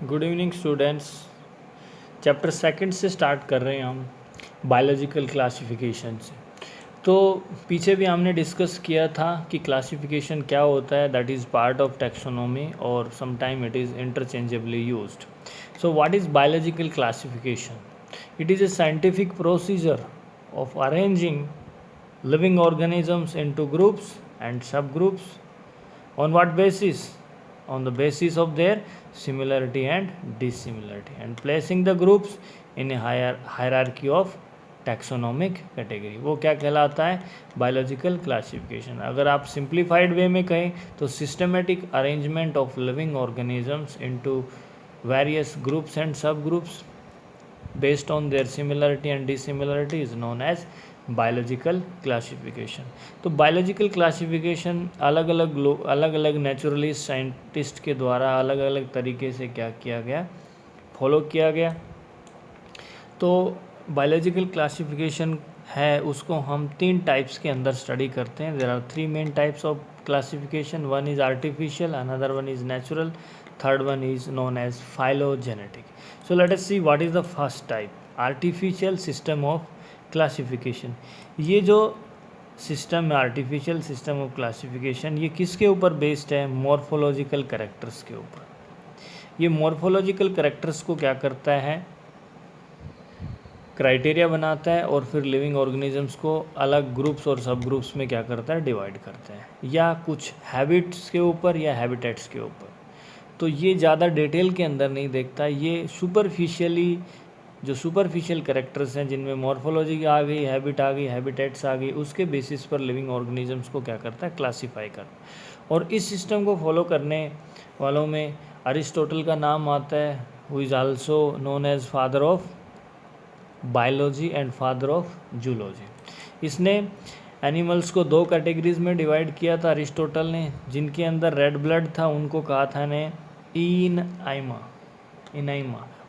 Good evening students. Chapter second से start कर रहे हैं हम बायोलॉजिकल क्लासिफिकेशन से। तो पीछे भी हमने डिस्कस किया था कि क्लासिफिकेशन क्या होता है, that is part of taxonomy और sometime it is interchangeably used. So what is biological classification? It is a scientific procedure of arranging living organisms into groups and subgroups. On what basis? On the basis of their similarity and dissimilarity, and placing the groups in a hierarchy of taxonomic category. वो क्या कहलाता है? Biological classification. अगर आप simplified way में कहें तो systematic arrangement of living organisms into various groups and subgroups based on their similarity and dissimilarity is known as biological classification. तो बायोलॉजिकल क्लासिफिकेशन अलग अलग नेचुरलिस्ट साइंटिस्ट के द्वारा अलग अलग तरीके से क्या किया गया, फॉलो किया गया। तो बायोलॉजिकल क्लासिफिकेशन है उसको हम तीन टाइप्स के अंदर स्टडी करते हैं। There are three main types of classification. One is artificial, another one is natural, third one is known as phylogenetic. So let us see what is the first type, artificial system of classification। ये जो system है artificial system of classification, ये किसके ऊपर based है? Morphological characters के ऊपर। ये मॉर्फोलॉजिकल कैरेक्टर्स को क्या करता है? क्राइटेरिया बनाता है और फिर लिविंग ऑर्गेनिजम्स को अलग ग्रुप्स और सब ग्रुप्स में क्या करता है? डिवाइड करता है, या कुछ हैबिट्स के ऊपर या हैबिटेट्स के ऊपर। तो ये ज़्यादा डिटेल के अंदर नहीं देखता, ये सुपरफिशियली जो सुपरफिशियल कैरेक्टर्स हैं जिनमें मॉर्फोलॉजी आ गई, हैबिट आ गई, हैबिटेट्स आ गई, उसके बेसिस पर लिविंग ऑर्गेनिजम्स को क्या करता है? क्लासीफाई करता। और इस सिस्टम को फॉलो करने वालों में अरिस्टोटल का नाम आता है, who is also known as father of biology and father of zoology. इसने एनिमल्स को दो कैटेगरीज में डिवाइड किया था अरिस्टोटल ने। जिनके अंदर रेड ब्लड था उनको कहा था ने इनाइमा,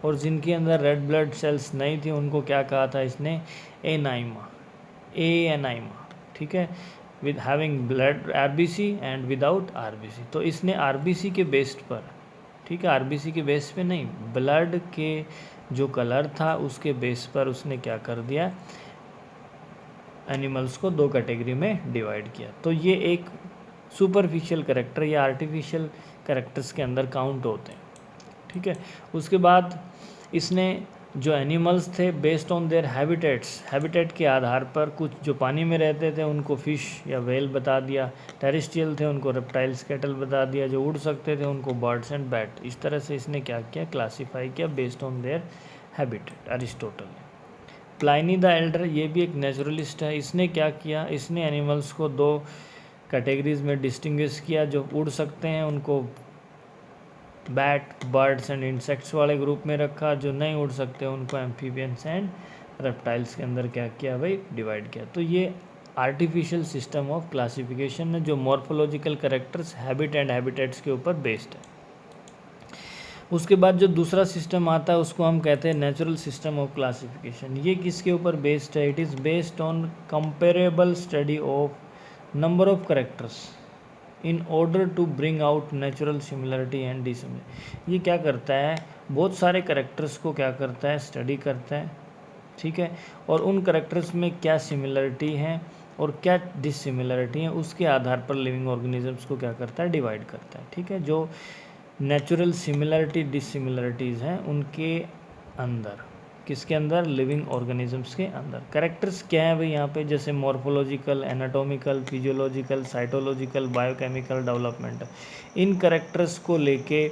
और जिनके अंदर रेड ब्लड सेल्स नहीं थी उनको क्या कहा था इसने? एनाइमा। ठीक है, with having blood RBC and without RBC. तो इसने आरबीसी के बेस्ड पर, ठीक है, आरबीसी के बेस पे नहीं, ब्लड के जो कलर था उसके बेस पर उसने क्या कर दिया? एनिमल्स को दो कैटेगरी में डिवाइड किया। तो ये एक सुपरफिशियल कैरेक्टर या आर्टिफिशियल कैरेक्टर्स के अंदर काउंट होते हैं। ठीक है, उसके बाद इसने जो एनिमल्स थे बेस्ड ऑन देयर हैबिटेट के आधार पर, कुछ जो पानी में रहते थे उनको फिश या वेल बता दिया, टेरेस्ट्रियल थे उनको रेप्टाइल्स कैटल बता दिया, जो उड़ सकते थे उनको बर्ड्स एंड बैट। इस तरह से इसने क्या किया? क्लासीफाई किया based on their habitat, Aristotle ने। प्लाइनी द एल्डर, ये भी एक नेचुरलिस्ट है, इसने क्या किया? इसने एनिमल्स को दो कैटेगरीज में डिस्टिंग्विश किया। जो उड़ सकते हैं उनको बैट, बर्ड्स एंड इंसेक्ट्स वाले ग्रुप में रखा, जो नहीं उड़ सकते उनको एम्फीबियंस एंड रेप्टाइल्स के अंदर क्या किया भाई? डिवाइड किया। तो ये आर्टिफिशियल सिस्टम ऑफ क्लासिफिकेशन है जो morphological characters, habit and habitats के ऊपर बेस्ड है। उसके बाद जो दूसरा सिस्टम आता है उसको हम कहते हैं नेचुरल सिस्टम ऑफ क्लासिफिकेशन। ये किसके ऊपर बेस्ड है? It is based on comparable study of number of characters in order to bring out natural similarity and dissimilarity. ये क्या करता है? बहुत सारे कैरेक्टर्स को क्या करता है? स्टडी करता है, ठीक है, और उन कैरेक्टर्स में क्या सिमिलरिटी है और क्या डिसिमिलरिटी है उसके आधार पर लिविंग ऑर्गेनिजम्स को क्या करता है? डिवाइड करता है। ठीक है, जो नेचुरल सिमिलरिटी डिसिमिलरिटीज़ हैं उनके अंदर, किसके अंदर? लिविंग ऑर्गेनिजम्स के अंदर। कैरेक्टर्स क्या है भाई यहाँ पे? जैसे morphological, anatomical, physiological, cytological, biochemical, developmental. इन कैरेक्टर्स को लेके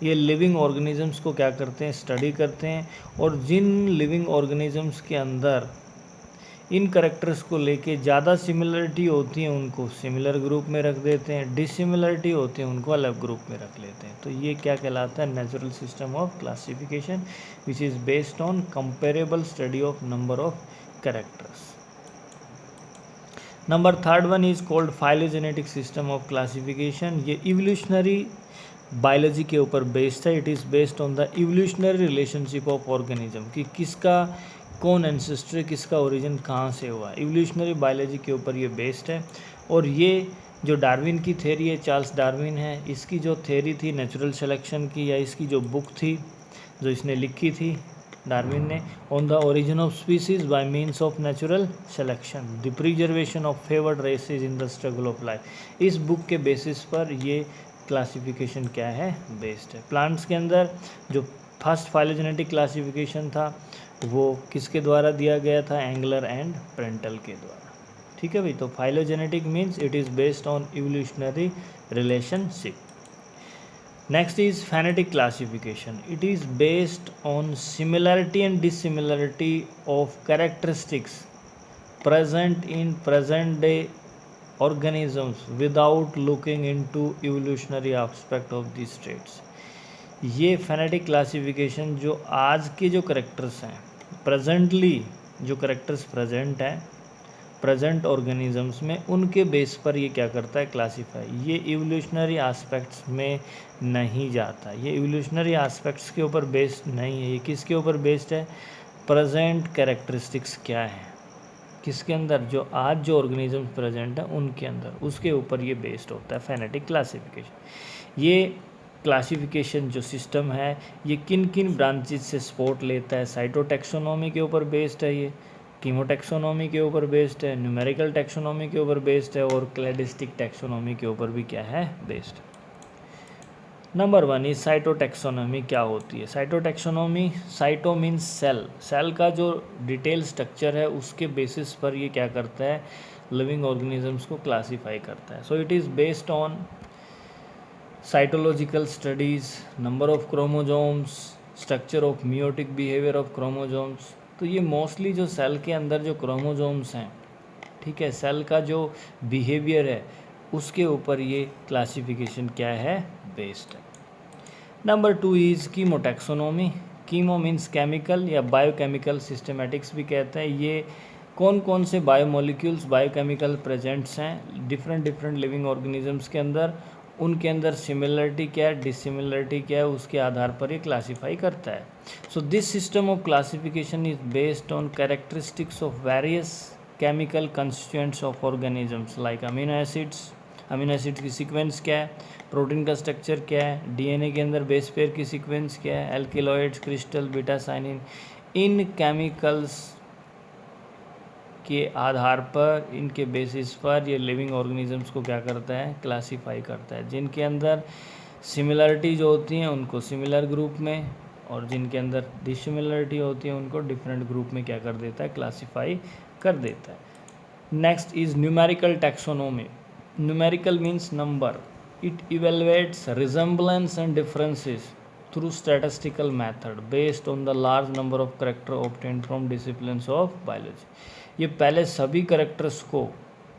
ये लिविंग ऑर्गेनिजम्स को क्या करते हैं? स्टडी करते हैं, और जिन लिविंग ऑर्गेनिजम्स के अंदर इन कैरेक्टर्स को लेके ज़्यादा सिमिलरिटी होती है उनको सिमिलर ग्रुप में रख देते हैं, डिसिमिलरिटी होती है उनको अलग ग्रुप में रख लेते हैं। तो ये क्या कहलाता है? Natural system of classification which is based on comparable study of number of characters. Number third one is called phylogenetic system of classification. ये इवोल्यूशनरी बायोलॉजी के ऊपर बेस्ड है। It is based on the evolutionary relationship of organism, कि किसका कौन ancestor, किसका origin कहाँ से हुआ। इवोल्यूशनरी बायोलॉजी के ऊपर ये बेस्ड है, और ये जो डार्विन की थ्योरी है, चार्ल्स डार्विन है, इसकी जो थ्योरी थी नेचुरल सिलेक्शन की, या इसकी जो बुक थी जो इसने लिखी थी डार्विन ने, on the origin of species by means of natural selection the preservation of favoured races in the struggle of life, इस बुक के बेसिस पर ये क्लासिफिकेशन क्या है, बेस्ड है। प्लांट्स के अंदर जो फर्स्ट फाइलोजेनेटिक क्लासिफिकेशन था वो किसके द्वारा दिया गया था, एंगलर एंड प्रेंटल के द्वारा। ठीक है भाई, तो phylogenetic means it is based on evolutionary relationship. Next is phonetic classification, it is based on similarity and dissimilarity of characteristics present in present day organisms without looking into evolutionary aspect of these traits। ये phonetic classification जो आज के जो characters हैं, presently जो characters present हैं present organisms में, उनके बेस पर ये क्या करता है, क्लासीफाई। ये इवोल्यूशनरी एस्पेक्ट्स में नहीं जाता, ये इवोल्यूशनरी एस्पेक्ट्स के ऊपर बेस्ड नहीं है। ये किसके ऊपर बेस्ड है, प्रेजेंट कैरेक्टरिस्टिक्स क्या है किसके अंदर, जो आज जो ऑर्गेनिज्म प्रेजेंट है उनके अंदर, उसके ऊपर ये बेस्ड होता है फेनेटिक क्लासिफिकेशन। ये क्लासिफिकेशन जो सिस्टम है ये किन किन ब्रांचेस से सपोर्ट लेता है, साइटोटैक्सोनॉमी के ऊपर बेस्ड है, ये कीमोटैक्सोनॉमी के ऊपर बेस्ड है, न्यूमेरिकल टैक्सोनॉमी के ऊपर बेस्ड है, और क्लैडिस्टिक टैक्सोनॉमी के ऊपर भी क्या है, बेस्ड। Number 1 is cytotaxonomy. क्या होती है cytotaxonomy, cyto means cell, cell का जो डिटेल स्ट्रक्चर है उसके बेसिस पर ये क्या करता है, लिविंग ऑर्गेनिजम्स को क्लासीफाई करता है। So it is based on cytological studies, number of chromosomes, structure of meiotic behaviour of chromosomes. तो ये मोस्टली जो सेल के अंदर जो क्रोमोजोम्स हैं, ठीक है, सेल का जो बिहेवियर है उसके ऊपर ये क्लासिफिकेशन क्या है, बेस्ड है। Number 2 is कीमोटैक्सोनॉमी। Chemo means chemical या बायोकेमिकल सिस्टमेटिक्स भी कहते हैं। ये कौन कौन से बायोमोलिक्यूल्स बायोकेमिकल प्रेजेंट्स हैं डिफरेंट लिविंग ऑर्गेनिजम्स के अंदर, उनके अंदर सिमिलरिटी क्या है, डिसिमिलरिटी क्या है, उसके आधार पर ये क्लासीफाई करता है। So this system of classification is based on characteristics of various chemical constituents of organisms like amino acids. Amino acids की सीक्वेंस क्या है, प्रोटीन का स्ट्रक्चर क्या है, डीएनए के अंदर बेस पेयर की सीक्वेंस क्या है, एल्किलॉइड्स, क्रिस्टल, बीटा साइनिन, इन केमिकल्स के आधार पर, इनके बेसिस पर ये लिविंग ऑर्गेनिजम्स को क्या करता है, क्लासीफाई करता है। जिनके अंदर सिमिलरिटी जो होती हैं उनको सिमिलर ग्रुप में, और जिनके अंदर डिसिमिलरिटी होती है उनको डिफरेंट ग्रुप में क्या कर देता है, क्लासीफाई कर देता है। Next is numerical taxonomy. Numerical means number, it evaluates resemblance and differences through statistical method based on the large number of character obtained from disciplines of biology। ये पहले सभी करेक्टर्स को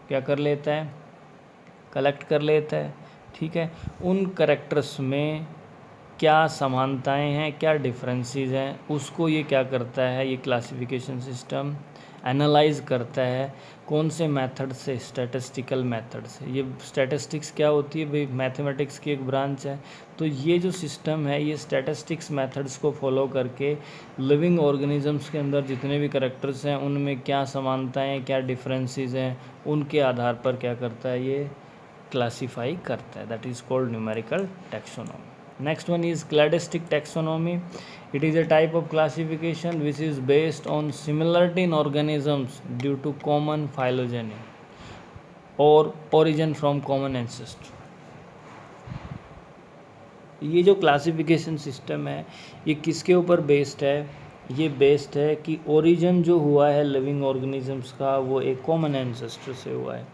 क्या कर लेता है, कलेक्ट कर लेता है, ठीक है, उन करेक्टर्स में क्या समानताएं हैं, क्या डिफरेंसेस हैं, उसको ये क्या करता है, ये क्लासिफिकेशन सिस्टम एनालाइज करता है। कौन से मेथड से, स्टैटिस्टिकल मेथड से। ये स्टैटिस्टिक्स क्या होती है भाई, मैथमेटिक्स की एक ब्रांच है। तो ये जो सिस्टम है ये स्टैटिस्टिक्स मेथड्स को फॉलो करके लिविंग ऑर्गेनिजम्स के अंदर जितने भी करैक्टर्स हैं उनमें क्या समानताएं, क्या डिफरेंसेस हैं, उनके आधार पर क्या करता है, ये क्लासीफाई करता है। That is called numerical taxonomy. Next one is cladistic taxonomy. It is a type of classification which is based on similarity in organisms due to common phylogeny or origin from common ancestor। ये जो classification system है ये किसके ऊपर based है, ये based है कि ओरिजिन जो हुआ है लिविंग ऑर्गेनिजम्स का वो एक कॉमन एंसेस्टर से हुआ है।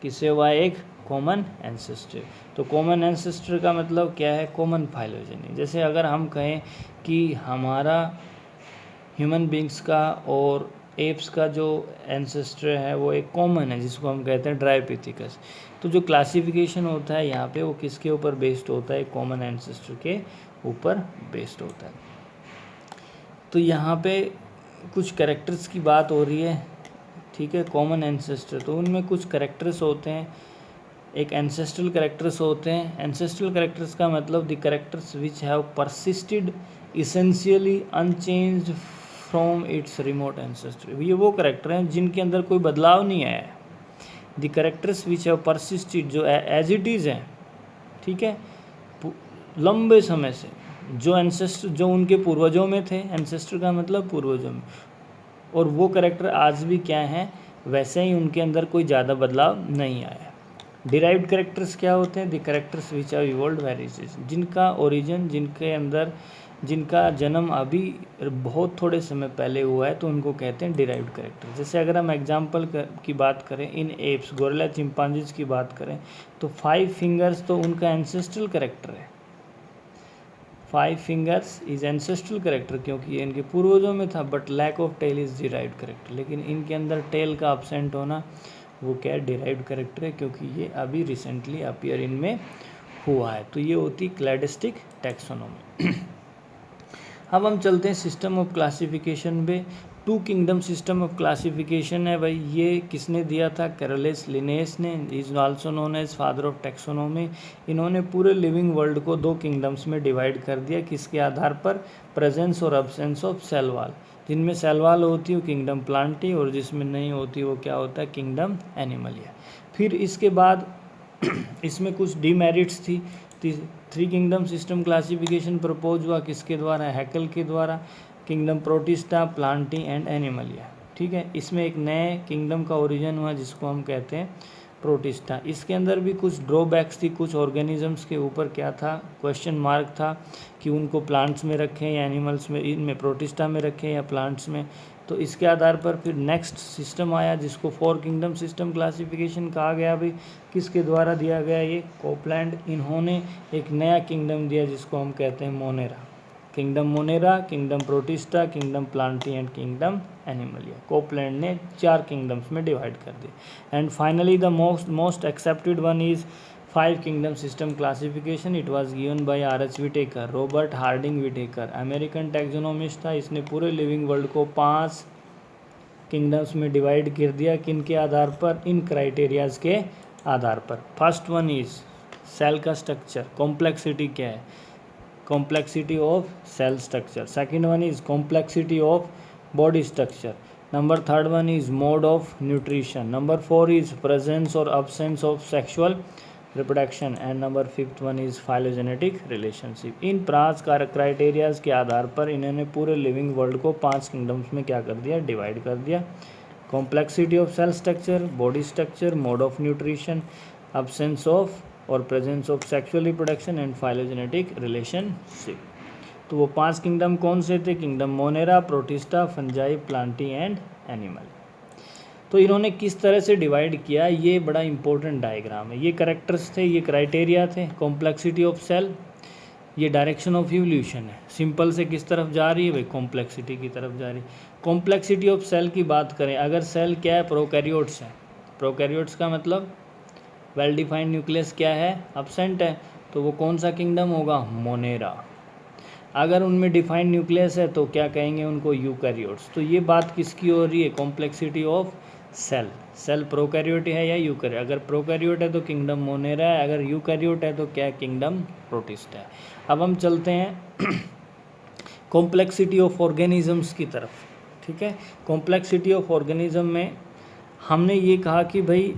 किससे हुआ है, एक कॉमन एंसेस्टर। तो कॉमन एंसेस्टर का मतलब क्या है, कॉमन फाइलोजेनी। जैसे अगर हम कहें कि हमारा ह्यूमन बींग्स का और एप्स का जो एंसेस्टर है वो एक कॉमन है, जिसको हम कहते हैं ड्राइपिथिकस। तो जो क्लासिफिकेशन होता है यहाँ पे वो किसके ऊपर बेस्ड होता है, कॉमन एंसेस्टर के ऊपर बेस्ड होता है। तो यहाँ पे कुछ कैरेक्टर्स की बात हो रही है, ठीक है, कॉमन एंसेस्टर। तो उनमें कुछ कैरेक्टर्स होते हैं, एक एंसेस्ट्रल कैरेक्टर्स होते हैं। एंसेस्ट्रल कैरेक्टर्स का मतलब the characters which have persisted essentially unchanged from its remote ancestor. ये वो कैरेक्टर हैं जिनके अंदर कोई बदलाव नहीं आया है, the characters which have persisted, जो एज इट इज़ है, ठीक है, लंबे समय से, जो एंसेस्टर, जो उनके पूर्वजों में थे, एंसेस्टर का मतलब पूर्वजों में, और वो कैरेक्टर आज भी क्या हैं वैसे ही, उनके अंदर कोई ज़्यादा बदलाव नहीं आया। डिराइव्ड कैरेक्टर्स क्या होते हैं? The characters which have evolved very, जिनका ओरिजिन, जिनके अंदर, जिनका जन्म अभी बहुत थोड़े समय पहले हुआ है, तो उनको कहते हैं डिराइव्ड कैरेक्टर। जैसे अगर हम एग्जांपल की बात करें, इन एप्स, गोरिल्ला, चिंपांजीज की बात करें, तो 5 फिंगर्स तो उनका एंसेस्ट्रल कैरेक्टर है। 5 फिंगर्स इज एंसेस्ट्रल कैरेक्टर क्योंकि ये इनके पूर्वजों में था, but lack of tail is derived character. लेकिन इनके अंदर टेल का अब्सेंट होना वो क्या है? डिराइव्ड कैरेक्टर है, क्योंकि ये अभी रिसेंटली अपीयर इनमें हुआ है। तो ये होती क्लैडिस्टिक टैक्सोनॉमी। अब हम चलते हैं सिस्टम ऑफ क्लासिफिकेशन पे। 2 किंगडम सिस्टम ऑफ क्लासिफिकेशन है भाई, ये किसने दिया था? कैरोलस लिनेस ने, is also known as father of taxonomy. इन्होंने पूरे लिविंग वर्ल्ड को 2 किंगडम्स में डिवाइड कर दिया, किसके आधार पर? प्रेजेंस और अब्सेंस ऑफ सेल वॉल। जिनमें सेल वॉल होती है वो किंगडम प्लांटी, और जिसमें नहीं होती वो क्या होता है? Kingdom Animalia. फिर इसके बाद इसमें कुछ डीमेरिट्स थी। 3 किंगडम सिस्टम क्लासिफिकेशन प्रपोज हुआ किसके द्वारा? हैकल के द्वारा। Kingdom protista, Plantae and Animalia, ठीक है। इसमें एक नए किंगडम का ओरिजिन हुआ जिसको हम कहते हैं प्रोटिस्टा। इसके अंदर भी कुछ ड्रॉबैक्स थी, कुछ ऑर्गेनिजम्स के ऊपर क्या था? क्वेश्चन मार्क था कि उनको प्लांट्स में रखें या एनिमल्स में, इनमें प्रोटिस्टा में रखें या प्लांट्स में। तो इसके आधार पर फिर नेक्स्ट सिस्टम आया जिसको 4 किंगडम सिस्टम क्लासिफिकेशन कहा गया। भाई किसके द्वारा दिया गया? ये कोपलैंड। इन्होंने एक नया किंगडम दिया जिसको हम कहते हैं Monera. Kingdom Monera, kingdom Protista, kingdom Plantae and kingdom Animalia. Copeland ने 4 किंगडम्स में डिवाइड कर दिए। And finally the most accepted one is 5 kingdom system classification. It was given by R.H. Whittaker, Robert Harding Whittaker, American taxonomist था। इसने पूरे living world को 5 kingdoms में divide कर दिया। किन के आधार पर? इन क्राइटेरियाज के आधार पर। फर्स्ट वन इज सेल का स्ट्रक्चर, कॉम्प्लेक्सिटी क्या है? complexity of cell structure. Second one is complexity of body structure. Number third one is mode of nutrition. Number 4 is presence or absence of sexual reproduction. And number 5th one is phylogenetic relationship. In 5 criterias के आधार पर इन्होंने पूरे living world को 5 kingdoms में क्या कर दिया? Divide कर दिया। Complexity of cell structure, body structure, mode of nutrition, absence of और presence of sexual reproduction and phylogenetic relationship. तो वो 5 किंगडम कौन से थे? Kingdom Monera, Protista, Fungi, Plantae and animal. तो इन्होंने किस तरह से डिवाइड किया, ये बड़ा इंपॉर्टेंट डायग्राम है। ये कैरेक्टर्स थे, ये क्राइटेरिया थे। कॉम्प्लेक्सिटी ऑफ सेल, ये डायरेक्शन ऑफ इवोल्यूशन है। सिंपल से किस तरफ जा रही है भाई? कॉम्प्लेक्सिटी की तरफ जा रही है। कॉम्प्लेक्सिटी ऑफ सेल की बात करें, अगर सेल क्या है? प्रोकैरियोट्स है। प्रोकैरियोट्स का मतलब वेल डिफाइंड न्यूक्लियस क्या है? अब्सेंट है। तो वो कौन सा किंगडम होगा? मोनेरा। अगर उनमें डिफाइंड न्यूक्लियस है तो क्या कहेंगे उनको? यूकैरियोट्स। तो ये बात किसकी हो रही है? Complexity of cell. Cell prokaryote है या यूकैरियोट? अगर प्रोकैरियोट है तो किंगडम मोनेरा है, अगर यूकैरियोट है तो क्या? किंगडम प्रोटिस्टा है। अब हम चलते हैं कॉम्प्लेक्सिटी ऑफ ऑर्गेनिजम्स की तरफ, ठीक है। कॉम्प्लेक्सिटी ऑफ ऑर्गेनिज्म में हमने ये कहा कि भाई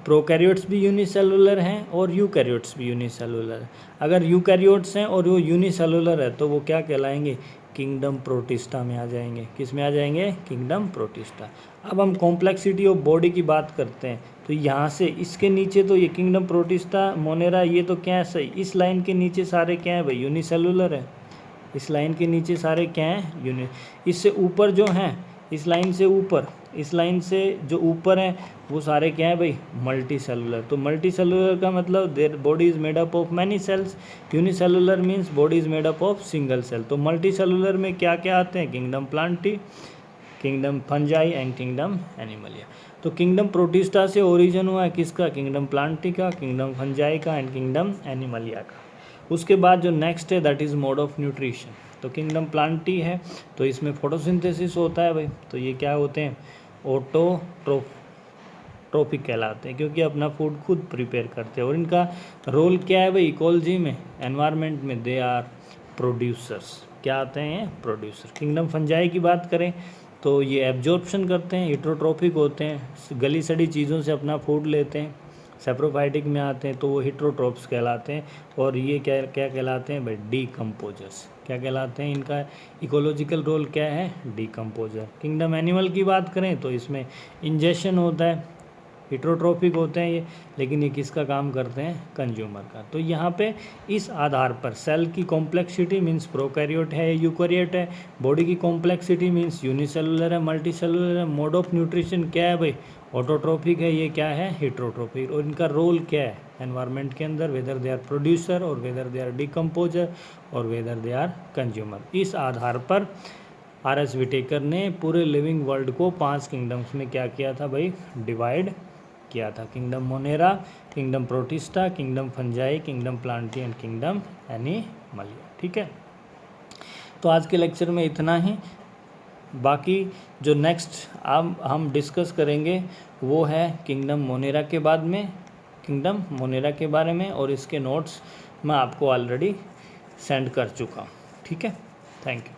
प्रोकैरियोट्स भी यूनिसेलुलर हैं और यूकैरियोट्स भी यूनिसेलुलर हैं। अगर यूकैरियोट्स हैं और वो यूनिसेलुलर है तो वो क्या कहलाएंगे? किंगडम प्रोटिस्टा में आ जाएंगे। किस में आ जाएंगे? Kingdom protista. अब हम कॉम्प्लेक्सिटी ऑफ बॉडी की बात करते हैं, तो यहाँ से इसके नीचे तो ये किंगडम प्रोटिस्टा, मोनेरा, ये तो क्या है? सही। इस लाइन के नीचे सारे क्या हैं भाई? यूनिसेलुलर है। इस लाइन के नीचे सारे क्या हैं? इससे ऊपर जो हैं, इस लाइन से ऊपर, इस लाइन से जो ऊपर हैं वो सारे क्या है भाई? Multicellular. तो मल्टी सेलुलर का मतलब their body is made up of many cells. Unicellular means body is made up of single cell. तो मल्टी सेलुलर में क्या क्या आते हैं? Kingdom Plantae, kingdom Fungi and kingdom Animalia. तो किंगडम प्रोटिस्टा से ओरिजिन हुआ है किसका? किंगडम प्लांटी का, किंगडम फंजाई का एंड किंगडम एनिमलिया का। उसके बाद जो नेक्स्ट है that is mode of nutrition. तो किंगडम प्लांटी है तो इसमें फोटोसिंथेसिस होता है भाई। तो ये क्या होते हैं? ऑटोट्रोफिक कहलाते हैं, क्योंकि अपना फूड खुद प्रिपेयर करते हैं। और इनका रोल क्या है भाई? इकोलॉजी में, एनवायरनमेंट में, दे आर प्रोड्यूसर्स। क्या आते हैं? प्रोड्यूसर। किंगडम फंजाई की बात करें तो ये एब्जॉर्प्शन करते हैं, हिट्रोट्रोफिक होते हैं, गली सड़ी चीज़ों से अपना फूड लेते हैं, सेप्रोफाइटिक में आते हैं तो वो हिट्रोट्रोप्स कहलाते हैं। और ये क्या क्या कहलाते हैं भाई, डीकम्पोजर्स। क्या कहलाते हैं, इनका इकोलॉजिकल रोल क्या है, डीकम्पोजर। किंगडम एनिमल की बात करें तो इसमें इंजेक्शन होता है, हिट्रोट्रोफिक होते हैं ये, लेकिन ये किसका काम करते हैं, कंज्यूमर का। तो यहाँ पे इस आधार पर सेल की कॉम्प्लेक्सिटी मीन्स प्रोकैरियोट है, यूकैरियोट है, बॉडी की कॉम्प्लेक्सिटी मीन्स यूनिसेलुलर है, मल्टीसेलुलर है, मोड ऑफ न्यूट्रिशन क्या है भाई, ऑटोट्रोफिक है, ये क्या है, हिट्रोट्रोफिक। और इनका रोल क्या है एनवायरनमेंट के अंदर, वेदर दे आर प्रोड्यूसर और वेदर दे आर डिकम्पोजर और वेदर दे आर कंज्यूमर। इस आधार पर आर.एस. विटेकर ने पूरे लिविंग वर्ल्ड को 5 किंगडम्स में क्या किया था भाई, डिवाइड किया था। Kingdom Monera, kingdom Protista, kingdom fungi, kingdom Plantae and kingdom Animalia. ठीक है, तो आज के लेक्चर में इतना ही। बाकी जो नेक्स्ट अब हम डिस्कस करेंगे वो है किंगडम मोनेरा के बाद में, किंगडम मोनेरा के बारे में, और इसके नोट्स मैं आपको ऑलरेडी सेंड कर चुका हूँ। ठीक है, थैंक यू।